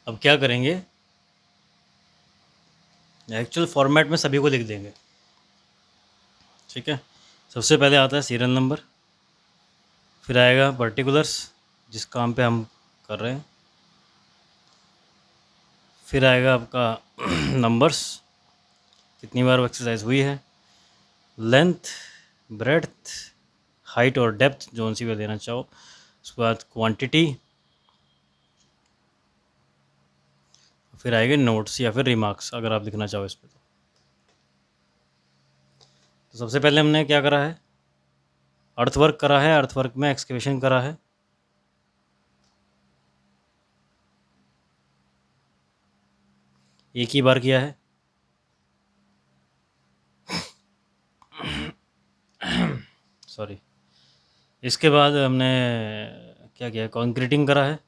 अब क्या करेंगे, एक्चुअल फॉर्मेट में सभी को लिख देंगे। ठीक है, सबसे पहले आता है सीरियल नंबर, फिर आएगा पर्टिकुलर्स जिस काम पे हम कर रहे हैं, फिर आएगा आपका नंबर्स, कितनी बार वो एक्सरसाइज हुई है, लेंथ, ब्रेड्थ, हाइट और डेप्थ जो सी भी देना चाहो, उसके बाद क्वांटिटी, फिर आएंगे नोट्स या फिर रिमार्क्स अगर आप लिखना चाहो इस पर। तो सबसे पहले हमने क्या करा है, अर्थवर्क करा है, अर्थवर्क में एक्सकेवेशन करा है, एक ही बार किया है। सॉरी। इसके बाद हमने क्या किया, कंक्रीटिंग करा है,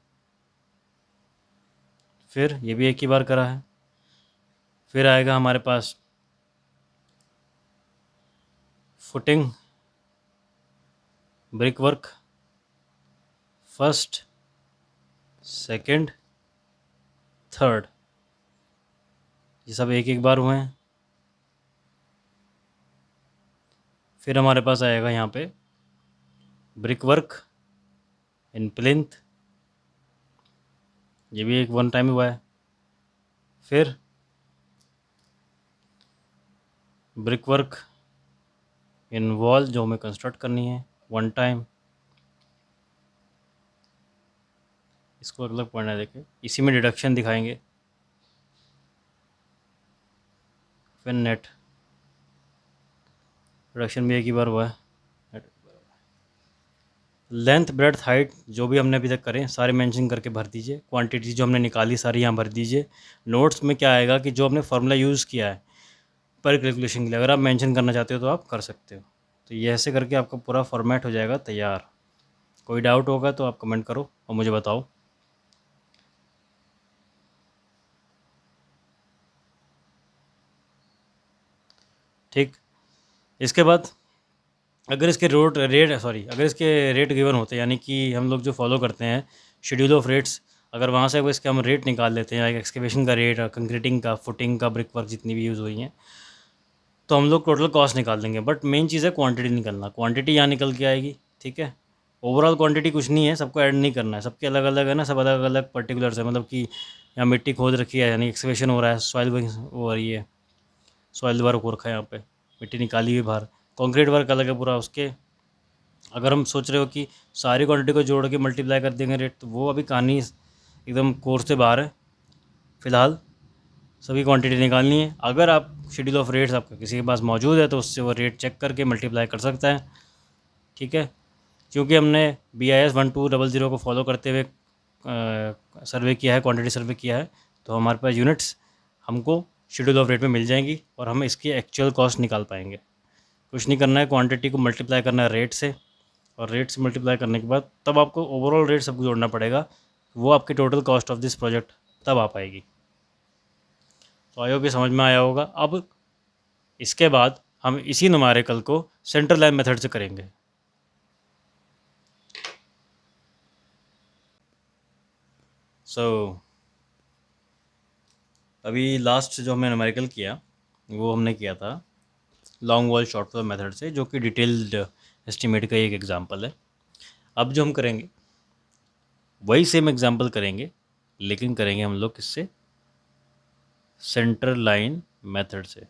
फिर ये भी एक ही बार करा है। फिर आएगा हमारे पास footing, brick work, first, second, third, ये सब एक एक बार हुए हैं। फिर हमारे पास आएगा यहाँ पे ब्रिक वर्क इन प्लिंथ, ये भी एक वन टाइम हुआ है। फिर ब्रिक वर्क इन वॉल जो हमें कंस्ट्रक्ट करनी है, वन टाइम। इसको अलग पढ़ना है, देखें इसी में डिडक्शन दिखाएंगे। फिर नेट डिडक्शन भी एक ही बार हुआ है। लेंथ, ब्रेड्थ, हाइट जो भी हमने अभी तक करें सारे मेंशन करके भर दीजिए। क्वांटिटी जो हमने निकाली सारी यहाँ भर दीजिए। नोट्स में क्या आएगा कि जो हमने फार्मूला यूज़ किया है पर कैलकुलेशन के लिए, अगर आप मेंशन करना चाहते हो तो आप कर सकते हो। तो ये ऐसे करके आपका पूरा फॉर्मेट हो जाएगा तैयार। कोई डाउट होगा तो आप कमेंट करो और मुझे बताओ। ठीक, इसके बाद अगर इसके रेट गिवन होते हैं, यानी कि हम लोग जो फॉलो करते हैं शेड्यूल ऑफ रेट्स, अगर वहाँ से इसके हम रेट निकाल लेते हैं, एक्सकेवेशन का रेट, कंक्रीटिंग का, फुटिंग का, ब्रिक वर्क जितनी भी यूज़ हुई हैं, तो हम लोग टोटल कॉस्ट निकाल देंगे। बट मेन चीज़ है क्वांटिटी निकलना, क्वांटिटी यहाँ निकल के आएगी। ठीक है, ओवरऑल क्वांटिटी कुछ नहीं है, सबको ऐड नहीं करना है, सबके अलग अलग है ना, सब अलग अलग पर्टिकुलर्स है। मतलब कि यहाँ मिट्टी खोद रखी है यानी एक्सकेवेशन हो रहा है, सॉइल हो रही है, सॉइल वर्क हो रखा है, यहाँ पे मिट्टी निकाली हुई बाहर। कंक्रीट वर्क अलग है पूरा उसके। अगर हम सोच रहे हो कि सारी क्वांटिटी को जोड़ के मल्टीप्लाई कर देंगे रेट, तो वो अभी कहानी एकदम कोर्स से बाहर है। फ़िलहाल सभी क्वांटिटी निकालनी है। अगर आप शेड्यूल ऑफ रेट्स आपका किसी के पास मौजूद है तो उससे वो रेट चेक करके मल्टीप्लाई कर सकता है। ठीक है, क्योंकि हमने BIS 1200 को फॉलो करते हुए सर्वे किया है, क्वांटिटी सर्वे किया है, तो हमारे पास यूनिट्स हमको शेड्यूल ऑफ रेट में मिल जाएंगी और हम इसकी एक्चुअल कॉस्ट निकाल पाएंगे। कुछ नहीं करना है, क्वांटिटी को मल्टीप्लाई करना है रेट से, और रेट से मल्टीप्लाई करने के बाद तब आपको ओवरऑल रेट सबको जोड़ना पड़ेगा, वो आपकी total cost of this project तब आ पाएगी। तो आई होप ये समझ में आया होगा। अब इसके बाद हम इसी न्यूमेरिकल को सेंट्रल लाइन मेथड से करेंगे। सो अभी लास्ट जो हमने न्यूमेरिकल किया वो हमने किया था long wall short flow method से, जो कि डिटेल्ड एस्टिमेट का एक एग्जांपल है। अब जो हम करेंगे वही सेम एग्जांपल करेंगे, लेकिन करेंगे हम लोग किससे, सेंट्रल लाइन मेथड से।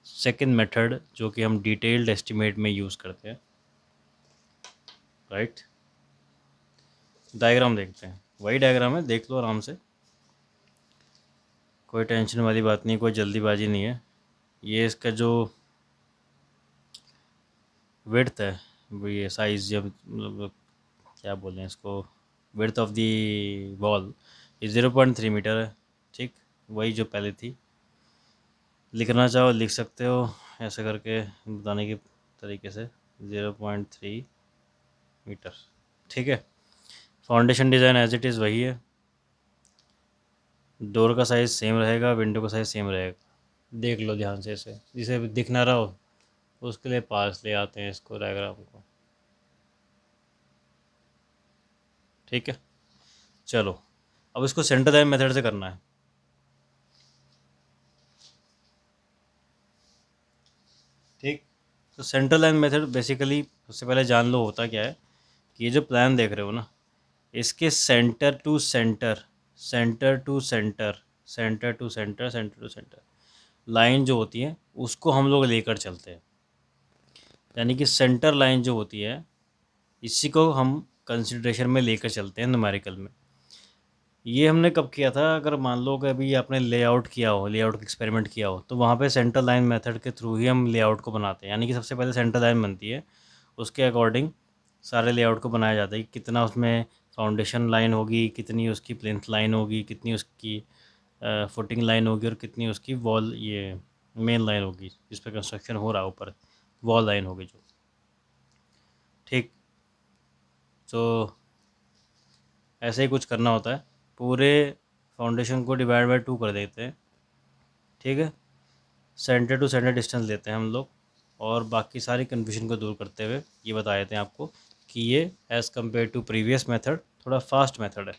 सेकंड मेथड जो कि हम डिटेल्ड एस्टिमेट में यूज़ करते हैं। राइट, डायग्राम देखते हैं, वही डायग्राम है, देख लो आराम से, कोई टेंशन वाली बात नहीं, कोई जल्दीबाजी नहीं है। ये इसका जो विड्थ है, वो ये साइज़, जब मतलब क्या बोलें इसको, विड्थ ऑफ दी वॉल ये 0.3 मीटर है। ठीक, वही जो पहले थी। लिखना चाहो लिख सकते हो ऐसे करके बताने के तरीके से, 0.3 मीटर। ठीक है, foundation design as it is वही है, डोर का साइज़ सेम रहेगा, विंडो का साइज़ सेम रहेगा। देख लो ध्यान से, इसे जिसे दिख ना रहा हो उसके लिए पास ले आते हैं इसको डायग्राम को। ठीक है, चलो अब इसको सेंटर लाइन मेथड से करना है। ठीक, तो सेंटर लाइन मेथड बेसिकली सबसे पहले जान लो होता क्या है कि ये जो प्लान देख रहे हो ना, इसके centre to centre, centre to centre, centre to centre, centre to centre line जो होती है उसको हम लोग लेकर चलते हैं। यानी कि सेंटर लाइन जो होती है इसी को हम कंसिडरेशन में लेकर चलते हैं न्यूमेरिकल में। ये हमने कब किया था, अगर मान लो कि अभी आपने लेआउट किया हो, लेआउट का एक्सपेरिमेंट किया हो, तो वहाँ पे सेंटर लाइन मेथड के थ्रू ही हम लेआउट को बनाते हैं। यानी कि सबसे पहले सेंटर लाइन बनती है, उसके अकॉर्डिंग सारे लेआउट को बनाया जाता है कि कितना उसमें फाउंडेशन लाइन होगी, कितनी उसकी प्लिंथ लाइन होगी, कितनी उसकी फुटिंग लाइन होगी और कितनी उसकी वॉल ये मेन लाइन होगी जिस पर कंस्ट्रक्शन हो रहा है, ऊपर वॉल लाइन होगी जो। ठीक, तो ऐसे ही कुछ करना होता है। पूरे फाउंडेशन को डिवाइड बाय 2 कर देते हैं। ठीक है, सेंटर टू सेंटर डिस्टेंस लेते हैं हम लोग, और बाकी सारी कन्फ्यूजन को दूर करते हुए ये बता देते हैं आपको कि ये as compare to previous method थोड़ा फास्ट मेथड है।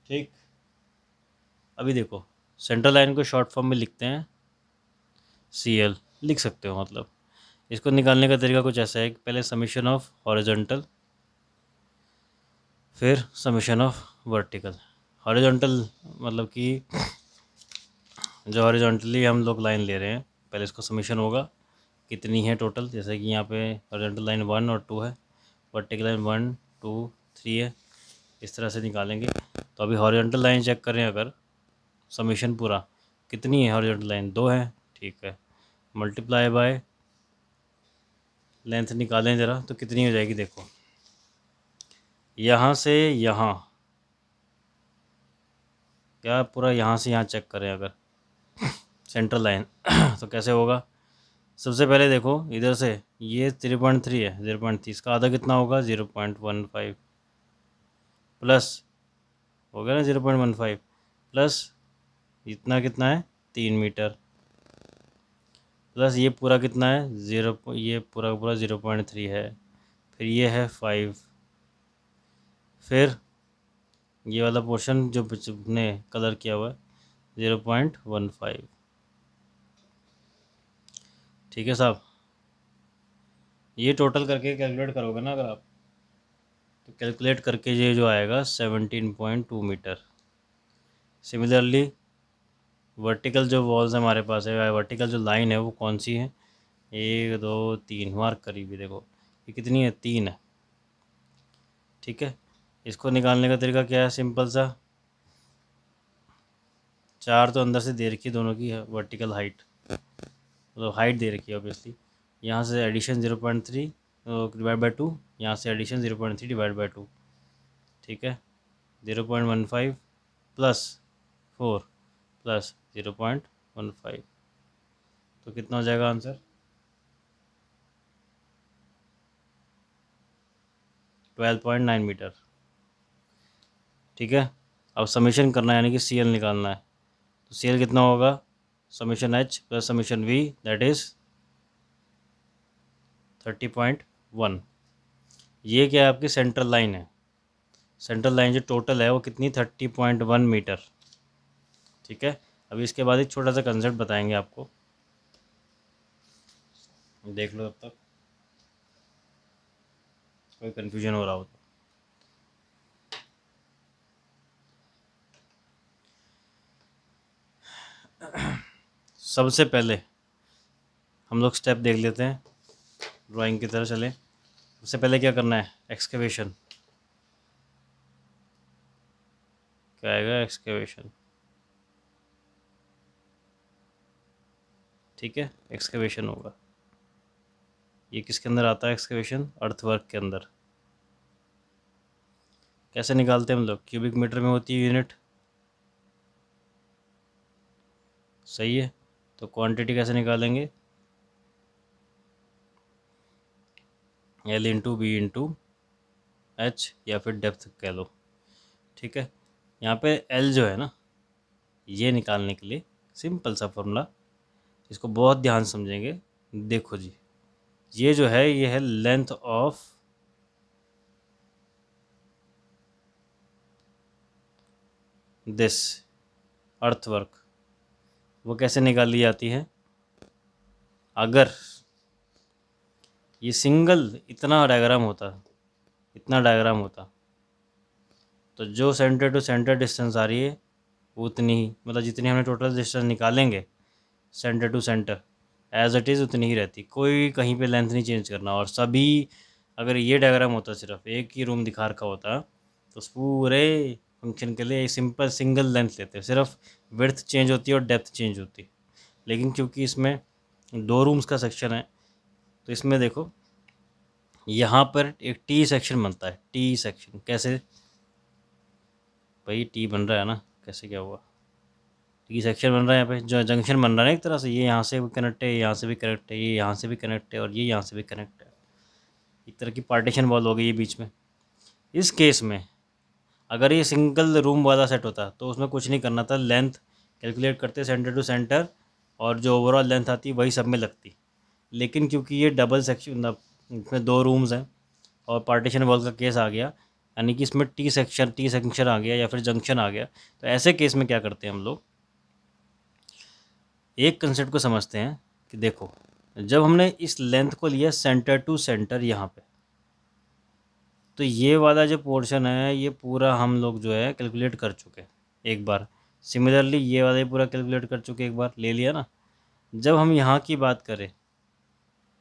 ठीक, अभी देखो सेंटर लाइन को शॉर्ट फॉर्म में लिखते हैं CL, लिख सकते हो। मतलब इसको निकालने का तरीका कुछ ऐसा है कि पहले समीशन ऑफ हॉरिजॉन्टल, फिर समीशन ऑफ वर्टिकल। हॉरिजॉन्टल मतलब कि जो हॉरिजॉन्टली हम लोग लाइन ले रहे हैं, पहले इसको समीशन होगा कितनी है टोटल, जैसे कि यहाँ पे हॉरिजॉन्टल लाइन 1 और 2 है, वर्टिकल लाइन 1 2 3 है, इस तरह से निकालेंगे। तो अभी हॉरिजॉन्टल लाइन चेक करें, अगर समीशन पूरा कितनी है, हॉरिजॉन्टल लाइन 2 है, ठीक है, मल्टीप्लाई बाय लेंथ निकालें ज़रा, तो कितनी हो जाएगी देखो, यहाँ से यहाँ, क्या पूरा यहाँ से यहाँ चेक करें अगर सेंट्रल लाइन तो कैसे होगा। सबसे पहले देखो इधर से ये 3.3 है, 0.3 इसका आधा कितना होगा 0.15 प्लस हो गया ना 0.15 प्लस इतना कितना है 3 मीटर, प्लस ये पूरा कितना है ये पूरा का पूरा 0.3 है, फिर ये है 5, फिर ये वाला पोर्शन जो ने कलर किया हुआ है 0.15। ठीक है साहब, ये टोटल करके कैलकुलेट करोगे ना अगर आप, तो कैलकुलेट करके ये जो आएगा 17.2 मीटर। सिमिलरली वर्टिकल जो वॉल्स हमारे पास है, वर्टिकल जो लाइन है वो कौन सी है, 1 2 3 मार्क करीबी देखो, ये कितनी है 3 है। ठीक है, इसको निकालने का तरीका क्या है, सिंपल सा, 4 तो अंदर से दे रखी है दोनों की वर्टिकल हाइट, मतलब हाइट दे रखी है ऑब्वियसली, यहाँ से एडिशन 0.3 डिवाइड बाई 2, यहाँ से एडिशन 0.3 डिवाइड बाई 2। ठीक है, 0.15 प्लस 4 प्लस 0.15, तो कितना हो जाएगा आंसर 12.9 मीटर। ठीक है, अब समीशन करना है यानी कि CL निकालना है, तो CL कितना होगा, summation H plus summation V, that is 30.1। ये क्या है, आपकी सेंट्रल लाइन है, सेंट्रल लाइन जो टोटल है वो कितनी 30.1 मीटर। ठीक है, अभी इसके बाद एक छोटा सा कंसेप्ट बताएंगे आपको, देख लो तब तक, कोई कन्फ्यूजन हो रहा हो तो। सबसे पहले हम लोग स्टेप देख लेते हैं, ड्राइंग की तरह चलें। सबसे पहले क्या करना है, एक्सकेवेशन, क्या आएगा एक्सकेवेशन। ठीक है, एक्सकेवेशन होगा, ये किसके अंदर आता है एक्सकेवेशन, अर्थवर्क के अंदर। कैसे निकालते हैं हम लोग, क्यूबिक मीटर में होती है यूनिट, सही है, तो क्वांटिटी कैसे निकालेंगे, L into B into H, या फिर डेप्थ कह लो। ठीक है, यहाँ पे L जो है ना, ये निकालने के लिए सिंपल सा फॉर्मूला, इसको बहुत ध्यान समझेंगे। देखो जी, ये जो है ये है लेंथ ऑफ दिस अर्थवर्क, वो कैसे निकाल ली जाती है? अगर ये सिंगल इतना डायग्राम होता तो जो सेंटर टू सेंटर डिस्टेंस आ रही है उतनी ही, मतलब जितनी हमने टोटल डिस्टेंस निकालेंगे centre to centre as it is उतनी ही रहती, कोई कहीं पे लेंथ नहीं चेंज करना। और सभी, अगर ये डायग्राम होता सिर्फ एक ही रूम दिखा रखा होता तो उस पूरे फंक्शन के लिए एक सिंपल सिंगल लेंथ लेते, सिर्फ विड्थ चेंज होती और डेप्थ चेंज होती। लेकिन क्योंकि इसमें 2 रूम्स का सेक्शन है तो इसमें देखो यहाँ पर एक टी सेक्शन बनता है। टी सेक्शन कैसे भाई? टी बन रहा है ना, कैसे क्या हुआ? टी सेक्शन बन रहा है यहाँ पे, जो जंक्शन बन रहा है ना एक तरह से, ये यहाँ से भी कनेक्ट है, यहाँ से भी कनेक्ट है, ये यहाँ से भी कनेक्ट है और ये यहाँ से भी कनेक्ट है। एक तरह की पार्टीशन वॉल हो गई ये बीच में। इस केस में अगर ये सिंगल रूम वाला सेट होता तो उसमें कुछ नहीं करना था, लेंथ कैलकुलेट करते सेंटर टू सेंटर और जो ओवरऑल लेंथ आती वही सब में लगती। लेकिन क्योंकि ये डबल सेक्शन, मतलब इसमें 2 रूम्स हैं और पार्टीशन वॉल का केस आ गया, यानी कि इसमें टी सेक्शन आ गया या फिर जंक्शन आ गया, तो ऐसे केस में क्या करते हैं हम लोग, एक कंसेप्ट को समझते हैं कि देखो, जब हमने इस लेंथ को लिया सेंटर टू सेंटर यहाँ पे, तो ये वाला जो पोर्शन है ये पूरा हम लोग जो है कैलकुलेट कर चुके हैं एक बार। सिमिलरली ये वाला भी पूरा कैलकुलेट कर चुके, एक बार ले लिया ना। जब हम यहाँ की बात करें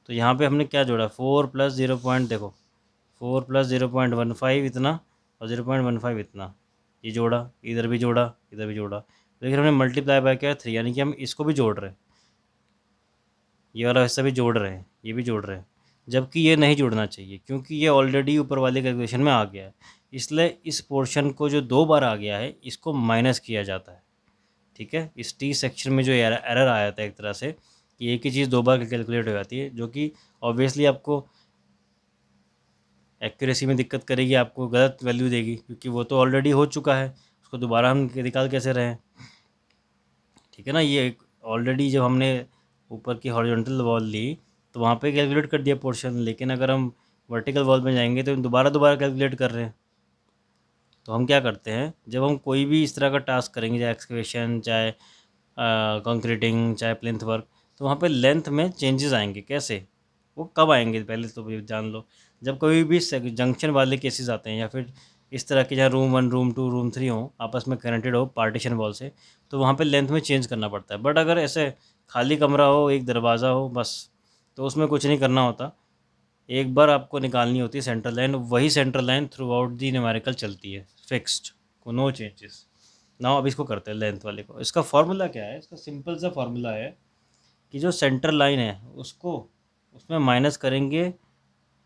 तो यहाँ पे हमने क्या जोड़ा, 4 प्लस 0 पॉइंट, देखो 4 प्लस 0.15 इतना और 0.15 इतना, ये जोड़ा, इधर भी जोड़ा, इधर भी जोड़ा, लेकिन हमने मल्टीप्लाई बाय क्या 3, यानी कि हम इसको भी जोड़ रहे हैं, ये वाला हिस्सा भी जोड़ रहे हैं, ये भी जोड़ रहे हैं, जबकि ये नहीं जोड़ना चाहिए क्योंकि ये ऑलरेडी ऊपर वाले कैलकुलेशन में आ गया है। इसलिए इस पोर्शन को जो 2 बार आ गया है इसको माइनस किया जाता है। ठीक है, इस टी सेक्शन में जो एरर आया था एक तरह से कि एक ही चीज़ 2 बार कैलकुलेट हो जाती है, जो कि ऑब्वियसली आपको एक्यूरेसी में दिक्कत करेगी, आपको गलत वैल्यू देगी क्योंकि वो तो ऑलरेडी हो चुका है, उसको दोबारा हम निकाल कैसे रहे हैं? ठीक है ना, ये ऑलरेडी जब हमने ऊपर की हॉरिजॉन्टल वॉल ली तो वहाँ पे कैलकुलेट कर दिया पोर्शन, लेकिन अगर हम वर्टिकल वॉल में जाएंगे तो दोबारा कैलकुलेट कर रहे हैं। तो हम क्या करते हैं, जब हम कोई भी इस तरह का टास्क करेंगे, चाहे एक्सकवेशन, चाहे कंक्रीटिंग, चाहे प्लिंथ वर्क, तो वहाँ पे लेंथ में चेंजेस आएंगे। कैसे, वो कब आएंगे पहले तो ये जान लो, जब कोई भी जंक्शन वाले केसेस आते हैं या फिर इस तरह के जहाँ रूम 1, रूम 2, रूम 3 हो, आपस में कनेक्टेड हो पार्टीशन वॉल से, तो वहाँ पे लेंथ में चेंज करना पड़ता है। बट अगर ऐसे खाली कमरा हो, एक दरवाज़ा हो बस, तो उसमें कुछ नहीं करना होता, एक बार आपको निकालनी होती है सेंट्रल लाइन, वही central line through out the numerical चलती है, फिक्स्ड, को नो चेंजेस ना। अब इसको करते हैं लेंथ वाले को। इसका फार्मूला क्या है? इसका सिंपल सा फार्मूला है कि जो सेंट्रल लाइन है उसको, उसमें माइनस करेंगे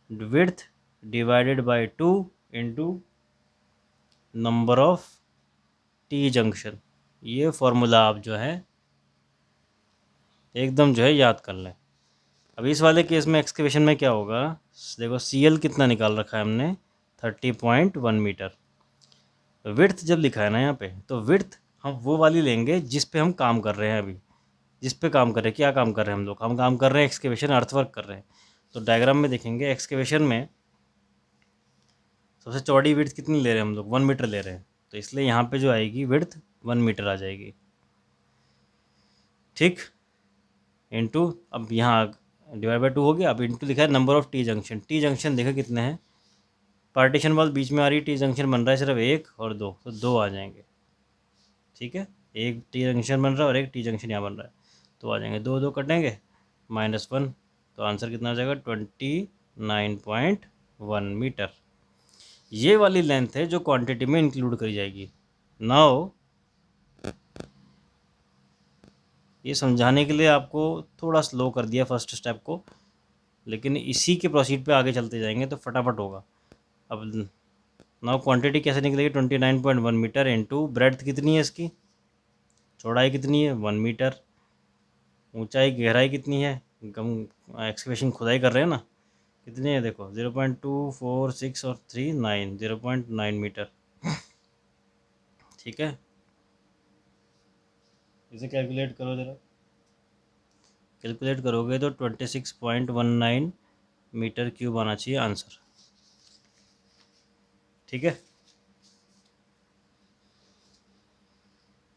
width divided by 2 into number of T junction. ये फार्मूला आप जो है एकदम जो है याद कर लें। अब इस वाले केस में एक्सकेवेशन में क्या होगा, देखो CL कितना निकाल रखा है हमने, 30.1 मीटर। विड्थ जब लिखा है ना यहाँ पे, तो विड्थ हम वो वाली लेंगे जिस पे हम काम कर रहे हैं अभी, जिस पे काम कर रहे हैं। क्या काम कर रहे हैं हम लोग? हम काम कर रहे हैं एक्सकेवेशन, अर्थवर्क कर रहे हैं। तो डायग्राम में देखेंगे एक्सकेवेशन में सबसे चौड़ी विड्थ कितनी ले रहे हैं हम लोग, 1 मीटर ले रहे हैं, तो इसलिए यहाँ पे जो आएगी विड्थ 1 मीटर आ जाएगी। ठीक, इंटू, अब यहाँ डिवाइड बाई 2 हो गया, अब इंटू लिखा है number of T junction. T junction देखो कितने हैं, पार्टीशन वॉल बीच में आ रही है, टी जंक्शन बन रहा है सिर्फ 1 और 2, तो 2 आ जाएंगे। ठीक है, एक टी जंक्शन बन रहा है और एक टी जंक्शन यहाँ बन रहा है, तो आ जाएंगे, 2 2 कटेंगे, -1, तो आंसर कितना आ जाएगा, 29.1 मीटर। ये वाली लेंथ है जो क्वांटिटी में इंक्लूड करी जाएगी। नाउ ये समझाने के लिए आपको थोड़ा स्लो कर दिया फर्स्ट स्टेप को, लेकिन इसी के प्रोसीड पे आगे चलते जाएंगे तो फटाफट होगा। अब नाउ क्वांटिटी कैसे निकलेगी, 29.1 मीटर इंटू ब्रेड्थ कितनी है इसकी, चौड़ाई कितनी है 1 मीटर, ऊंचाई गहराई कितनी है, हम एक्सकेवेशन खुदाई कर रहे हैं ना, कितनी है देखो, 0.246 और 3 9, 0.9 मीटर। ठीक है, इसे कैलकुलेट करो ज़रा, कैलकुलेट करोगे तो 26.19 मीटर क्यूब आना चाहिए आंसर। ठीक है,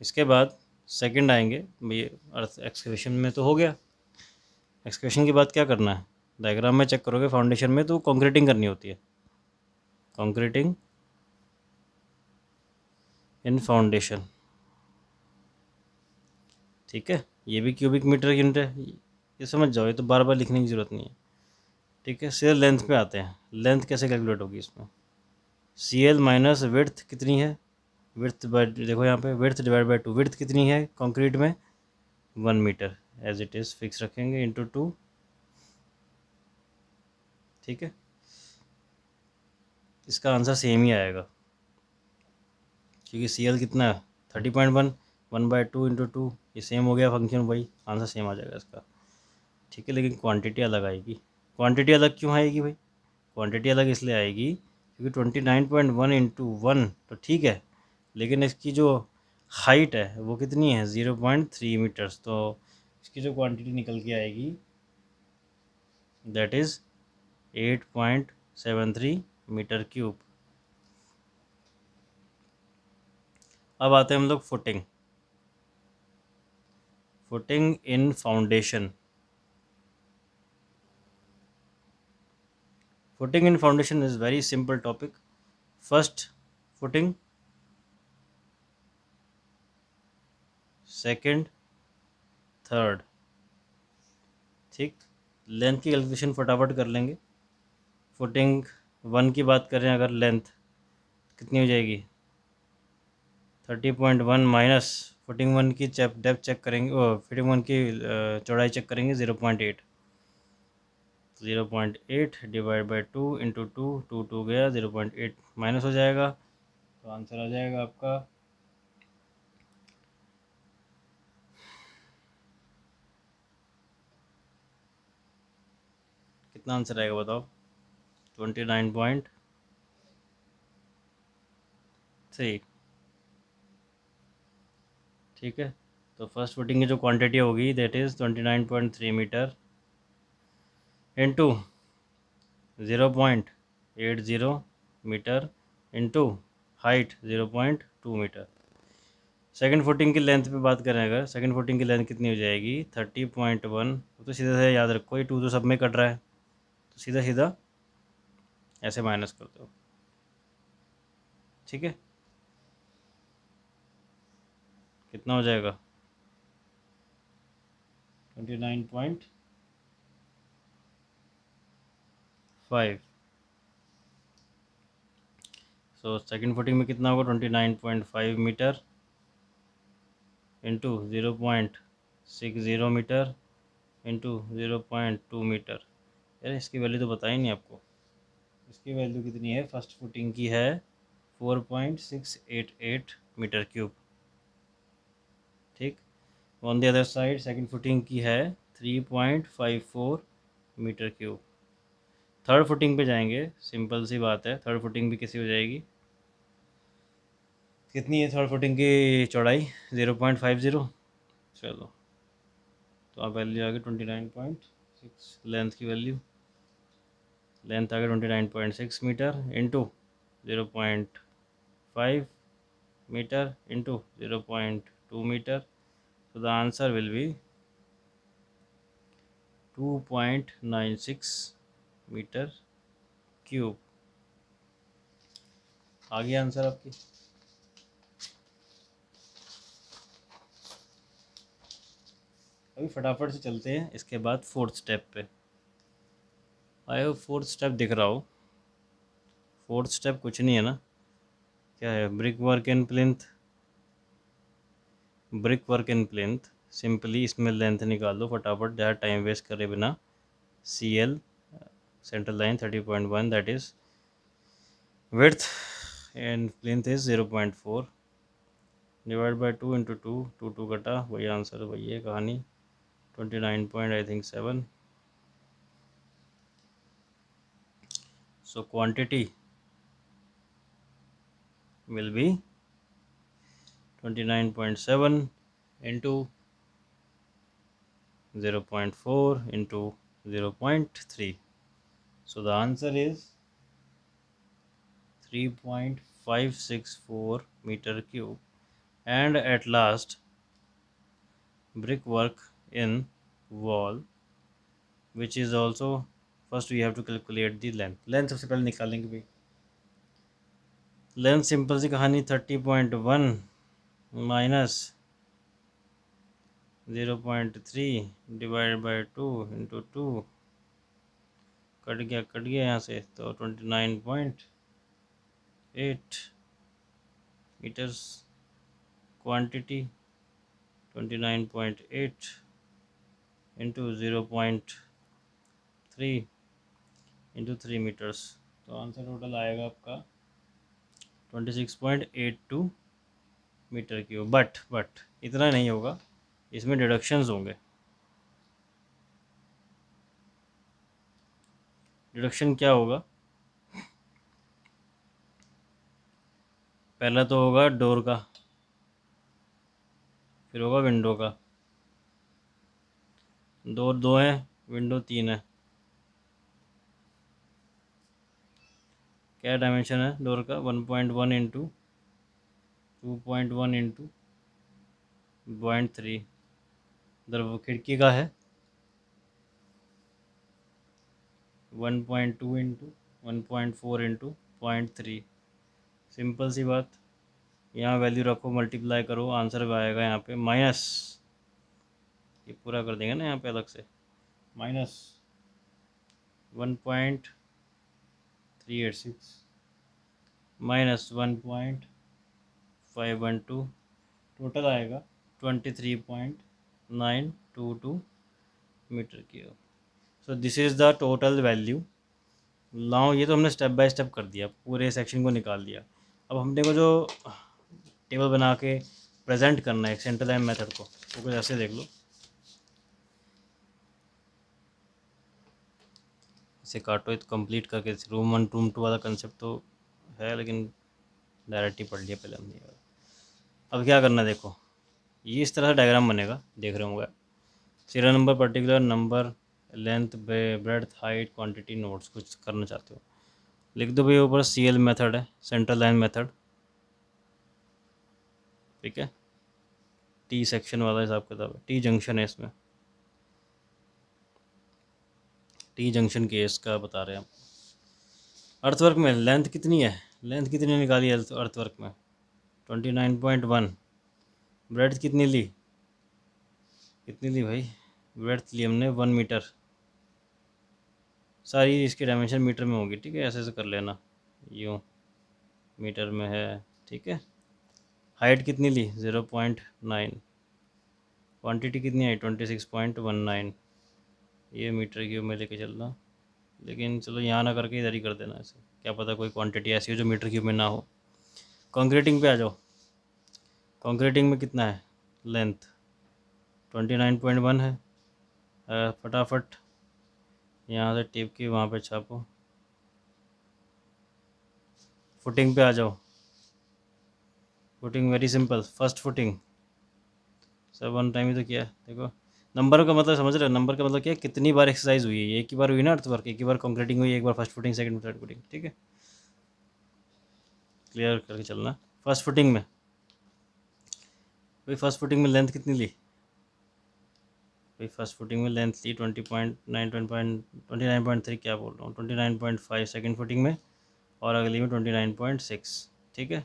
इसके बाद सेकंड आएंगे, ये अर्थ एक्सकेवेशन में तो हो गया। एक्सकेवेशन के बाद क्या करना है, डायग्राम में चेक करोगे फाउंडेशन में तो कंक्रीटिंग करनी होती है, कंक्रीटिंग इन फाउंडेशन। ठीक है, ये भी क्यूबिक मीटर यूनिट है, ये समझ जाओ, ये तो बार बार लिखने की ज़रूरत नहीं है। ठीक है, सीधे लेंथ पे आते हैं। लेंथ कैसे कैलकुलेट होगी इसमें, सी एल माइनस विड्थ कितनी है, विड्थ बाय, देखो यहाँ पे विड्थ डिवाइड बाय 2, विड्थ कितनी है कंक्रीट में 1 metre, as it is fix रखेंगे इंटू 2। ठीक है, इसका आंसर सेम ही आएगा क्योंकि सी एल कितना है 30.1, 1/2 इंटू 2, ये सेम हो गया फंक्शन, वही आंसर सेम आ जाएगा इसका। ठीक है, लेकिन क्वांटिटी अलग आएगी। क्वांटिटी अलग क्यों आएगी भाई, क्वांटिटी अलग इसलिए आएगी क्योंकि 29.1 इंटू 1 तो ठीक है, लेकिन इसकी जो हाइट है वो कितनी है 0.3 मीटर्स, तो इसकी जो क्वांटिटी निकल के आएगी दैट इज़ 8.73 मीटर क्यूब। अब आते हैं हम लोग footing, footing in foundation. Footing in foundation is very simple topic. First footing, second, third। ठीक, लेंथ की कैलकुलेशन फटाफट कर लेंगे। फुटिंग 1 की बात करें अगर, लेंथ कितनी हो जाएगी 30.1 माइनस फुटिंग 1 की डेप्थ चेक करेंगे, फुटिंग 1 की चौड़ाई चेक करेंगे 0.8, 0.8 डिवाइड बाई 2 इंटू 2 गया 0.8 माइनस हो जाएगा, तो आंसर आ जाएगा आपका कितना आंसर आएगा बताओ, 29.3। ठीक है, तो फर्स्ट फुटिंग की जो क्वांटिटी होगी that is 29.3 metre into 0.80 metre into height 0.2 metre. Second footing की लेंथ पे बात करें अगर, सेकंड फुटिंग की लेंथ कितनी हो जाएगी 30.1, तो सीधा से याद रखो ये 2 तो सब में कट रहा है, तो सीधा सीधा ऐसे माइनस कर दो। ठीक है, कितना हो जाएगा 29.5। सो सेकंड फुटिंग में कितना होगा 29.5 metre into 0.60 metre into 0.2 metre. यार इसकी वैल्यू तो बताई नहीं आपको, इसकी वैल्यू कितनी है, फर्स्ट फुटिंग की है 4.688 मीटर क्यूब। ठीक, on the other side second footing की है 3.54 मीटर क्यूब। थर्ड फुटिंग पे जाएंगे, सिंपल सी बात है, थर्ड फुटिंग भी कैसी हो जाएगी, कितनी है थर्ड फुटिंग की चौड़ाई 0.50। चलो, तो आप वैल्यू आ गई 29.6, लेंथ की वैल्यू, लेंथ आ गई 29.6 metre into 0.5 metre into 0.2 metre, so the answer will be 2.96 metre cube. आ गया आंसर आपकी। अभी फटाफट से चलते हैं इसके बाद फोर्थ स्टेप पे। आई होप फोर्थ स्टेप दिख रहा हो। फोर्थ स्टेप कुछ नहीं है ना, क्या है, brick work in plinth, brick work in plinth. Simply इसमें लेंथ निकाल दो फटाफट, ज़्यादा टाइम वेस्ट करे बिना। C L central line 30.1 that is width and length is 0.4 divide by 2 into 2 कटा, वही आंसर, वही है कहानी, 29 point I think 7। So quantity will be 29.7 into 0.4 into 0.3, so the answer is 3.564 meter cube and at last brick work in wall which is also first we have to calculate the length सबसे पहले निकालेंगे भाई length simple सी कहानी 30.1 minus 0.3 divide by 2 into 2 कट गया यहाँ से तो 29.8 metres quantity 29.8 into 0.3 into 3 metres तो आंसर टोटल आएगा आपका 26.82 मीटर क्यूब। बट इतना नहीं होगा, इसमें डिडक्शंस होंगे। डिडक्शन क्या होगा? पहला तो होगा डोर का, फिर होगा विंडो का। डोर 2 है, विंडो 3 है। क्या डायमेंशन है डोर का? 1.1 इंटू 2.1 इंटू 0.3। इधर वो खिड़की का है 1.2 इंटू 1.4 इंटू 0.3। सिंपल सी बात, यहाँ वैल्यू रखो, मल्टीप्लाई करो, आंसर आएगा यहाँ पे माइनस, ये पूरा कर देंगे ना यहाँ पे अलग से, माइनस 1.386 माइनस 1.512, टोटल आएगा 23.922 metre cube. So this is the total value. Now ये तो हमने स्टेप बाय स्टेप कर दिया, पूरे सेक्शन को निकाल दिया। अब हमने को जो टेबल बना के प्रेजेंट करना है सेंटर लाइन मेथड को, वो कुछ ऐसे देख लो। इसे काटो, तो कंप्लीट करके रूम 1 रूम 2 वाला कंसेप्ट तो है, लेकिन डायरेक्ट ही पढ़ लिया पहले हमने। अब क्या करना है देखो, ये इस तरह से डायग्राम बनेगा, देख रहे होंगे। Serial number, particular number, length, breadth, height, quantity, notes कुछ करना चाहते हो लिख दो भाई। ऊपर CL मेथड है, सेंट्रल लाइन मेथड, ठीक है। T सेक्शन वाला हिसाब किताब है, T जंक्शन है इसमें, T जंक्शन केस का बता रहे हैं हम। अर्थवर्क में लेंथ कितनी है, लेंथ कितनी निकाली है अर्थवर्क में? 29.1। ब्रेड्थ कितनी ली, कितनी ली भाई? ब्रेड्थ ली हमने 1 मीटर। सारी इसकी डायमेंशन मीटर में होगी, ठीक है, ऐसे ऐसे कर लेना, यूँ मीटर में है, ठीक है। हाइट कितनी ली? 0.9। क्वांटिटी कितनी आई? 26.19। ये मीटर क्यूब में लेके चलना, लेकिन चलो यहाँ ना करके इधर ही कर देना ऐसे, क्या पता कोई क्वांटिटी ऐसी हो जो मीटर क्यूब में ना हो। कंक्रीटिंग पे आ जाओ। कंक्रीटिंग में कितना है लेंथ? 29.1 है। फटाफट यहाँ से टिप की वहाँ पे छापो। फुटिंग पे आ जाओ। Footing very simple, first footing सब वन टाइम ही तो किया है। देखो नंबर का मतलब समझ रहे हो, नंबर का मतलब क्या है, कितनी बार एक्सरसाइज हुई है। एक ही बार हुई ना अर्थवर्क, एक ही बार कंक्रीटिंग हुई, एक बार first footing, second third footing, ठीक है। क्लियर करके चलना। फर्स्ट फुटिंग में भाई, फर्स्ट फुटिंग में लेंथ कितनी ली भाई? फर्स्ट फुटिंग में लेंथ ली 29.3, क्या बोल रहा हूँ, 29.5 सेकंड फुटिंग में, और अगली में 29.6, ठीक है।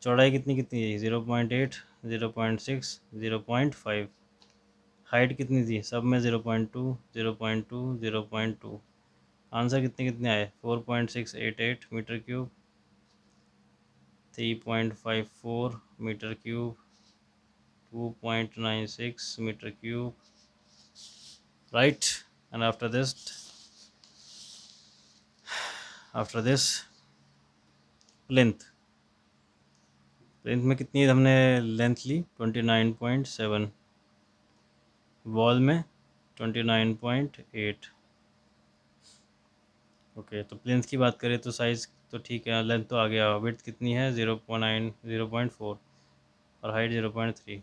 चौड़ाई कितनी कितनी है? 0.8, 0.6, 0.5। हाइट कितनी थी सब में? 0.2, 0.2, 0.2। आंसर कितने कितने आए? 4.688 metre cube, 3.54 metre cube, 2.96 metre cube, right? And after this length, length में कितनी हमने लेंथ ली? 29.7। वॉल में 29.8। ओके, तो प्लेन्स की बात करें तो साइज़ तो ठीक है, लेंथ तो आ गया। विड्थ कितनी है? 0.4, और हाइट 0.3,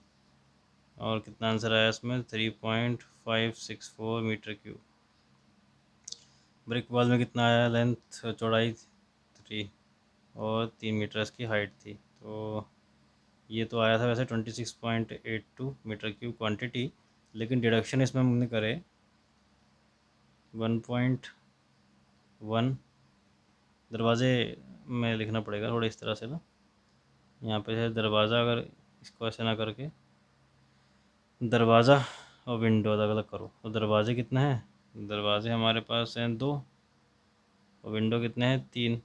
और कितना आंसर आया इसमें? 3.564 मीटर क्यूब। ब्रिक वॉल में कितना आया लेंथ, चौड़ाई 3, और 3 मीटर इसकी हाइट थी। तो ये तो आया था वैसे 26.82 मीटर क्यूब क्वांटिटी, लेकिन डिडक्शन इसमें हमने करे 1.1। दरवाजे में लिखना पड़ेगा थोड़ा इस तरह से ना, यहाँ पे है दरवाज़ा, अगर इसको ऐसे ना करके दरवाज़ा और विंडो अलग अलग करो तो दरवाजे कितना है, दरवाजे हमारे पास हैं 2 और विंडो कितने हैं 3।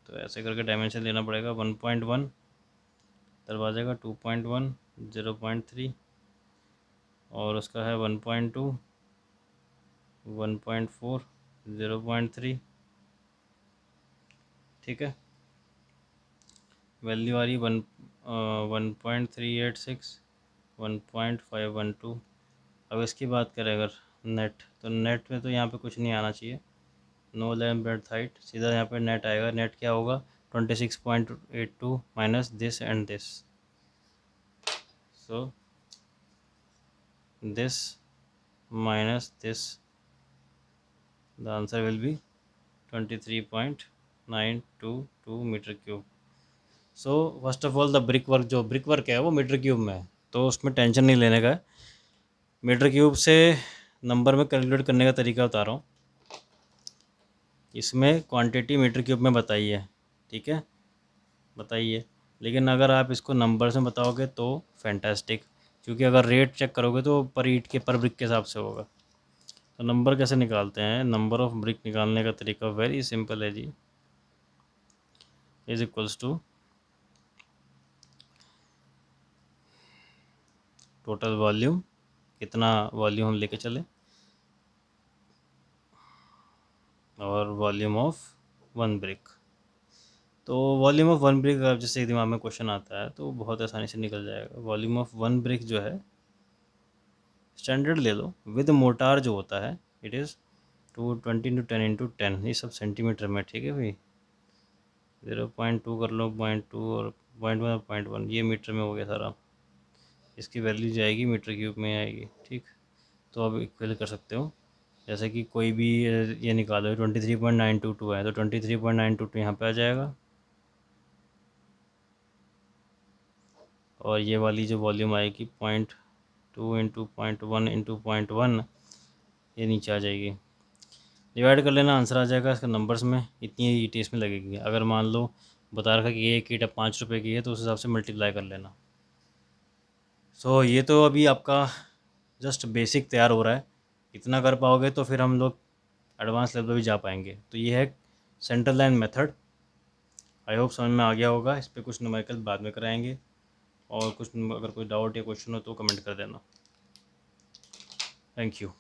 तो ऐसे करके डायमेंशन लेना पड़ेगा 1.1 दरवाजे का, 2.1 0.3 और उसका है 1.2 1.4 0.3। ठीक है, वैल्यू आ रही 1.386 1.512। अब इसकी बात करें अगर नेट, तो नेट में तो यहाँ पे कुछ नहीं आना चाहिए, नो लैम्प ब्रेड्थ हाइट, सीधा यहाँ पे नेट आएगा। नेट क्या होगा 26.82 minus this and this, so this minus this, the answer will be 23.922 metre cube. So first of all the brick work, जो ब्रिक वर्क है वो मीटर क्यूब में है, तो उसमें टेंशन नहीं लेने का है। मीटर क्यूब से नंबर में कैलकुलेट करने का तरीका बता रहा हूँ, इसमें क्वांटिटी मीटर क्यूब में बताई है, ठीक है बताइए। लेकिन अगर आप इसको नंबर में बताओगे तो फैंटास्टिक, क्योंकि अगर रेट चेक करोगे तो पर ईंट के पर ब्रिक के हिसाब से होगा। तो नंबर कैसे निकालते हैं, नंबर ऑफ ब्रिक निकालने का तरीका वेरी सिंपल है जी, is equals to total volume, कितना वॉल्यूम हम लेके चले, और वॉल्यूम ऑफ वन ब्रिक। तो वॉल्यूम ऑफ वन ब्रिक अगर जैसे दिमाग में क्वेश्चन आता है तो बहुत आसानी से निकल जाएगा। वॉल्यूम ऑफ वन ब्रिक जो है स्टैंडर्ड ले लो, विद मोटार जो होता है इट इज़ 220 × 10 × 10, ये सब सेंटीमीटर में, ठीक है भाई। 0.2 कर लो, 0.2 और 0.1 और 0.1, ये मीटर में हो गया सारा। इसकी वैल्यू जाएगी मीटर क्यूब में आएगी, ठीक। तो अब इक्वल कर सकते हो, जैसे कि कोई भी ये निकालो 23.922 है तो 23.922 यहाँ पे आ जाएगा, और ये वाली जो वॉल्यूम आएगी 0.2 × 0.1 × 0.1 ये नीचे आ जाएगी। डिवाइड कर लेना, आंसर आ जाएगा इसका नंबर्स में, इतनी ईंटें इसमें लगेगी। अगर मान लो बता रखा कि एक ईंट 5 रुपये की है तो उस हिसाब से मल्टीप्लाई कर लेना। सो ये तो अभी आपका जस्ट बेसिक तैयार हो रहा है, इतना कर पाओगे तो फिर हम लोग एडवांस लेवल पर भी जा पाएंगे। तो ये है central line method, I hope समझ में आ गया होगा। इस पर कुछ न्यूमेरिकल बाद में कराएंगे, और कुछ अगर कोई डाउट या क्वेश्चन हो तो कमेंट कर देना। Thank you.